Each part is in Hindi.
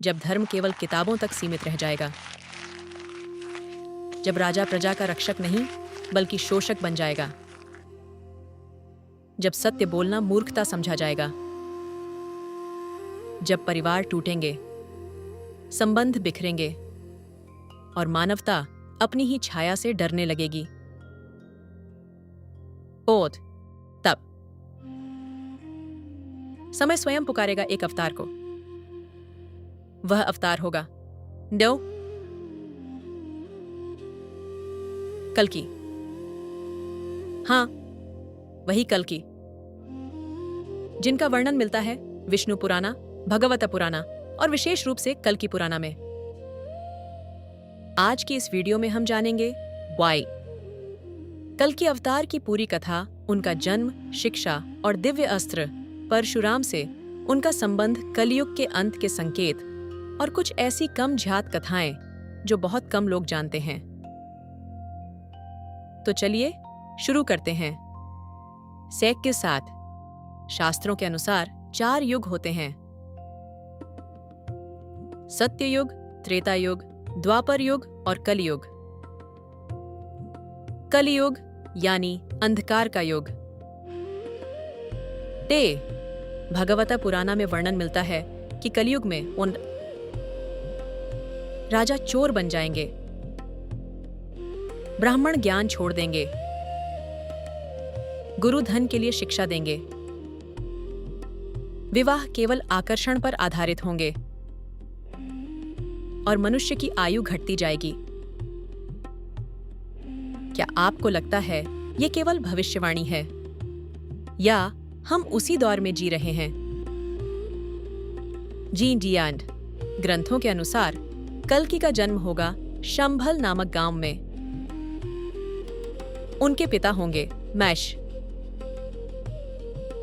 जब धर्म केवल किताबों तक सीमित रह जाएगा, जब राजा प्रजा का रक्षक नहीं बल्कि शोषक बन जाएगा, जब सत्य बोलना मूर्खता समझा जाएगा, जब परिवार टूटेंगे, संबंध बिखरेंगे और मानवता अपनी ही छाया से डरने लगेगी। बोध तब समय स्वयं पुकारेगा एक अवतार को। वह अवतार होगा नो कल्कि। हाँ, वही कल्कि जिनका वर्णन मिलता है विष्णु पुराना, भगवत पुराना और विशेष रूप से कल्कि पुराना में। आज की इस वीडियो में हम जानेंगे वाई। कल्कि अवतार की पूरी कथा, उनका जन्म, शिक्षा और दिव्य अस्त्र परशुराम से उनका संबंध, कलयुग के अंत के संकेत और कुछ ऐसी कम झात कथाएं जो बहुत कम लोग जानते हैं। तो चलिए शुरू करते हैं। सेक के साथ शास्त्रों के अनुसार 4 युग होते हैं: सत्य युग, त्रेता युग, द्वापर युग और कलियुग। कलियुग यानी अंधकार का युग। भगवत पुराना में वर्णन मिलता है कि कलियुग में उन राजा चोर बन जाएंगे, ब्राह्मण ज्ञान छोड़ देंगे, गुरु धन के लिए शिक्षा देंगे, विवाह केवल आकर्षण पर आधारित होंगे और मनुष्य की आयु घटती जाएगी। क्या आपको लगता है यह केवल भविष्यवाणी है या हम उसी दौर में जी रहे हैं? जी डियांड ग्रंथों के अनुसार कल्कि का जन्म होगा शंभल नामक गांव में। उनके पिता होंगे मैश,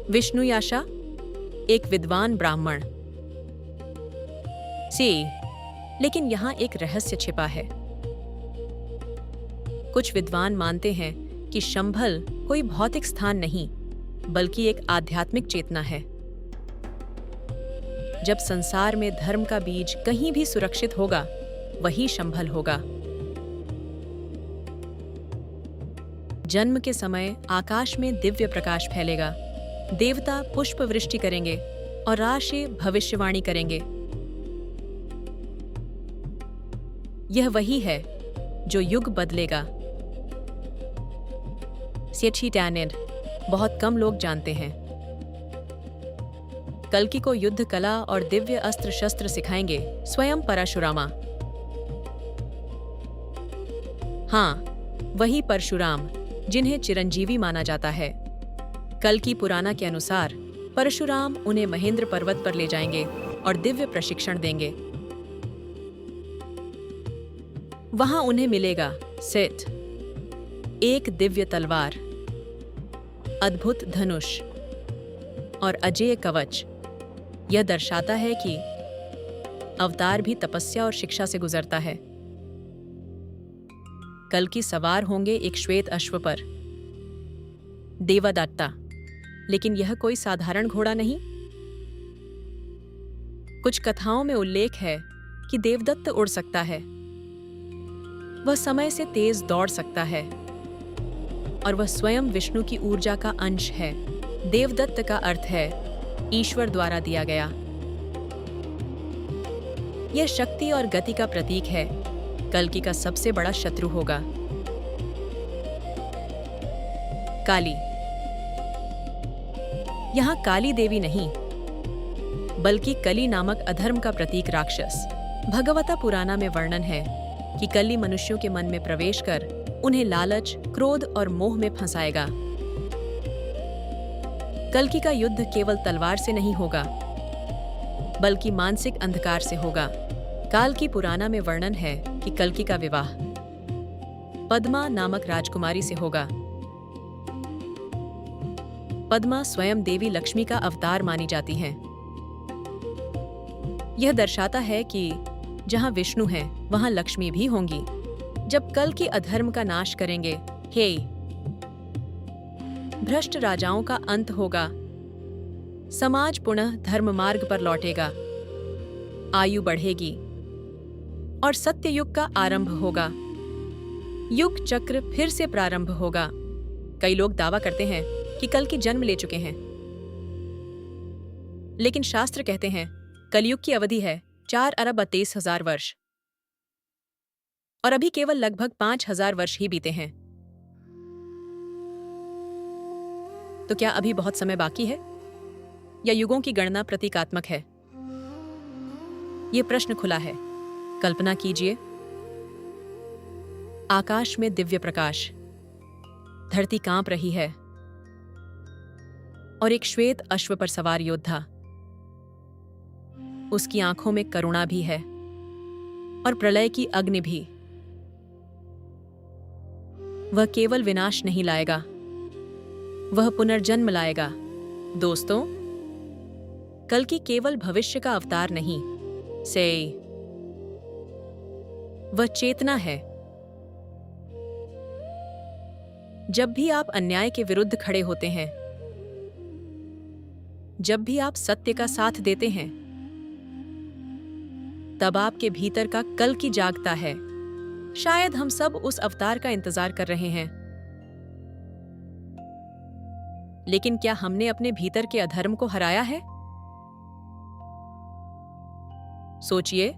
विष्णुयाशा, एक विद्वान ब्राह्मण। लेकिन यहां एक रहस्य छिपा है। कुछ विद्वान मानते हैं कि शंभल कोई भौतिक स्थान नहीं बल्कि एक आध्यात्मिक चेतना है। जब संसार में धर्म का बीज कहीं भी सुरक्षित होगा, वही शंभल होगा। जन्म के समय आकाश में दिव्य प्रकाश फैलेगा, देवता पुष्प वृष्टि करेंगे और राशि भविष्यवाणी करेंगे। यह वही है जो युग बदलेगा। बहुत कम लोग जानते हैं। कल्कि को युद्ध कला और दिव्य अस्त्र शस्त्र सिखाएंगे स्वयं परशुरामा। हाँ, वही परशुराम जिन्हें चिरंजीवी माना जाता है। कल्कि पुराना के अनुसार परशुराम उन्हें महेंद्र पर्वत पर ले जाएंगे और दिव्य प्रशिक्षण देंगे। वहां उन्हें मिलेगा सेठ, एक दिव्य तलवार, अद्भुत धनुष और अजेय कवच। यह दर्शाता है कि अवतार भी तपस्या और शिक्षा से गुजरता है। कल्कि सवार होंगे एक श्वेत अश्व पर, देवदत्ता। लेकिन यह कोई साधारण घोड़ा नहीं। कुछ कथाओं में उल्लेख है कि देवदत्त उड़ सकता है, वह समय से तेज दौड़ सकता है और वह स्वयं विष्णु की ऊर्जा का अंश है। देवदत्त का अर्थ है ईश्वर द्वारा दिया गया। यह शक्ति और गति का प्रतीक है। कल्कि का सबसे बड़ा शत्रु होगा काली। यहां काली देवी नहीं बल्कि कली नामक अधर्म का प्रतीक राक्षस। भगवत पुराना में वर्णन है कि कली मनुष्यों के मन में प्रवेश कर उन्हें लालच, क्रोध और मोह में फंसाएगा। कल्कि का युद्ध केवल तलवार से नहीं होगा बल्कि मानसिक अंधकार से होगा। काल्कि पुराना में वर्णन है कि कल्कि का विवाह पद्मा नामक राजकुमारी से होगा। पद्मा स्वयं देवी लक्ष्मी का अवतार मानी जाती हैं। यह दर्शाता है कि जहां विष्णु हैं, वहां लक्ष्मी भी होंगी। जब कल्कि अधर्म का नाश करेंगे, भ्रष्ट राजाओं का अंत होगा, समाज पुनः धर्म मार्ग पर लौटेगा। आयु बढ़ेगी और सत्य युग का आरंभ होगा। युग चक्र फिर से प्रारंभ होगा। कई लोग दावा करते हैं कि कल की जन्म ले चुके हैं, लेकिन शास्त्र कहते हैं कलयुग की अवधि है 4 अरब 32 हजार वर्ष और अभी केवल लगभग 5 हजार वर्ष ही बीते हैं। तो क्या अभी बहुत समय बाकी है या युगों की गणना प्रतीकात्मक है? यह प्रश्न खुला है। कल्पना कीजिए, आकाश में दिव्य प्रकाश, धरती कांप रही है और एक श्वेत अश्व पर सवार योद्धा। उसकी आंखों में करुणा भी है और प्रलय की अग्नि भी। वह केवल विनाश नहीं लाएगा, वह पुनर्जन्म लाएगा। दोस्तों, कल की केवल भविष्य का अवतार नहीं से वह चेतना है। जब भी आप अन्याय के विरुद्ध खड़े होते हैं, जब भी आप सत्य का साथ देते हैं, तब आपके भीतर का कल की जागता है। शायद हम सब उस अवतार का इंतजार कर रहे हैं, लेकिन क्या हमने अपने भीतर के अधर्म को हराया है? सोचिए,